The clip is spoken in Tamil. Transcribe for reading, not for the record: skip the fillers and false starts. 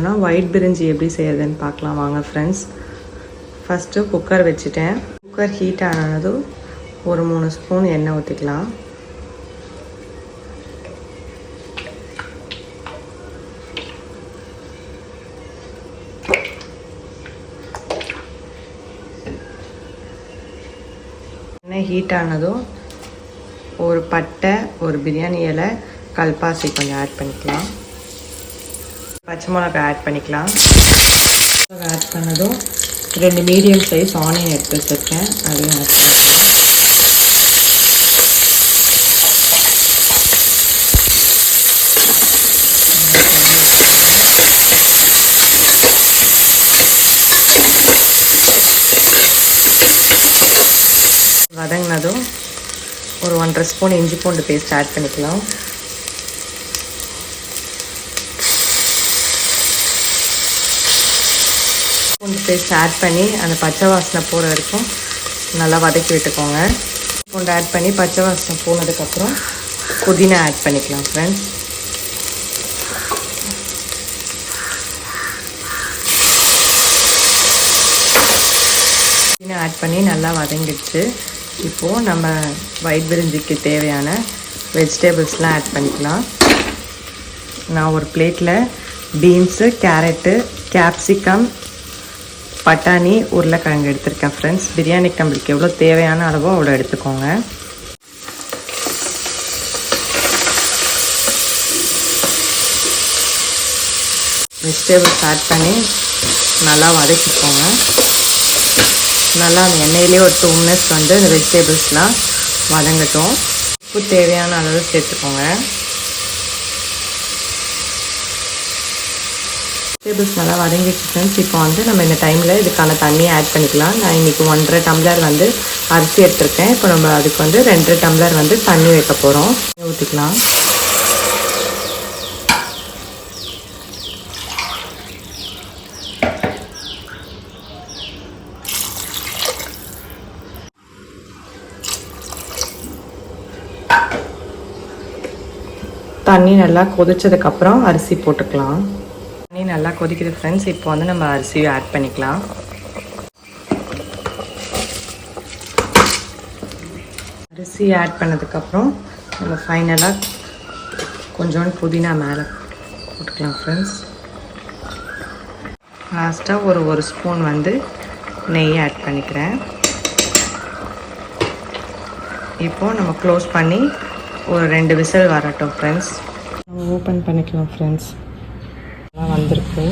செய்யலாம்னா ஒயிட் பிரிஞ்சி எப்படி செய்யறதுன்னு பார்க்கலாம் வாங்க ஃப்ரெண்ட்ஸ். ஃபஸ்ட்டு குக்கர் வச்சுட்டேன். குக்கர் ஹீட் ஆனதும் ஒரு 3 ஸ்பூன் எண்ணெய் ஊற்றிக்கலாம். எண்ணெய் ஹீட் ஆனதும் ஒரு பட்டை, ஒரு பிரியாணி இலை, கல்பாசி கொஞ்சம் ஆட் பண்ணிக்கலாம். பச்சை மிளகாய் ஆட் பண்ணிக்கலாம். ஆட் பண்ணதும் 2 மீடியம் சைஸ் ஆனியன் எடுத்து வச்சுருக்கேன், அதையும் ஆட் வதங்கினதும் ஒரு 1.5 ஸ்பூன் இஞ்சி பூண்டு பேஸ்ட் ஆட் பண்ணிக்கலாம். பூண்டு பேஸ்ட் ஆட் பண்ணி அந்த பச்சை வாசனை போகிற வரைக்கும் நல்லா வதக்கி விட்டுக்கோங்க. பூண்டு ஆட் பண்ணி பச்சை வாசனை போனதுக்கப்புறம் புதினா ஆட் பண்ணிக்கலாம் ஃப்ரெண்ட்ஸ். புதினா ஆட் பண்ணி நல்லா வதங்கிடுச்சு. இப்போது நம்ம ஒயிட் பிரிஞ்சிக்கு தேவையான வெஜிடபிள்ஸ்லாம் ஆட் பண்ணிக்கலாம். நான் ஒரு பிளேட்டில் பீன்ஸு, கேரட்டு, கேப்சிகம், பட்டாணி, உருளைக்கிழங்கு எடுத்திருக்கேன் ஃப்ரெண்ட்ஸ். பிரியாணிக்கு நம்மளுக்கு எவ்வளோ தேவையான அளவோ அவ்வளோ எடுத்துக்கோங்க. வெஜிடபிள்ஸ் ஆட் பண்ணி நல்லா வதக்கிக்கோங்க. நல்லா அந்த எண்ணெயிலே ஒரு 2 மினிட்ஸ் வந்து அந்த வெஜிடபிள்ஸ்லாம் வதங்கட்டும். உப்பு தேவையான அளவு சேர்த்துக்கோங்க. வெஜிடபிள்ஸ் நல்லா வதங்கிடுச்சு ஃப்ரெண்ட்ஸ். இப்போ வந்து நம்ம இந்த டைமில் இதுக்கான தண்ணியை ஆட் பண்ணிக்கலாம். நான் இன்றைக்கி 1.5 டம்ளர் வந்து அரிசி எடுத்திருக்கேன். இப்போ நம்ம அதுக்கு வந்து 2 டம்ளர் வந்து தண்ணி வைக்க போகிறோம். ஊற்றிக்கலாம். தண்ணி நல்லா கொதிச்சதுக்கப்புறம் அரிசி போட்டுக்கலாம். தண்ணி நல்லா கொதிக்குது ஃப்ரெண்ட்ஸ். இப்போ வந்து நம்ம அரிசியை ஆட் பண்ணிக்கலாம். அரிசி ஆட் பண்ணதுக்கப்புறம் நம்ம ஃபைனலாக கொஞ்சோண்டு புதினா மேலே போட்டுக்கலாம் ஃப்ரெண்ட்ஸ். லாஸ்ட்டாக ஒரு ஸ்பூன் வந்து நெய் ஆட் பண்ணிக்கிறேன். இப்போது நம்ம க்ளோஸ் பண்ணி ஒரு 2 விசில் வரட்டும் ஃப்ரெண்ட்ஸ். நம்ம ஓப்பன் பண்ணிக்கலாம் ஃப்ரெண்ட்ஸ். நல்லா வந்திருக்கு.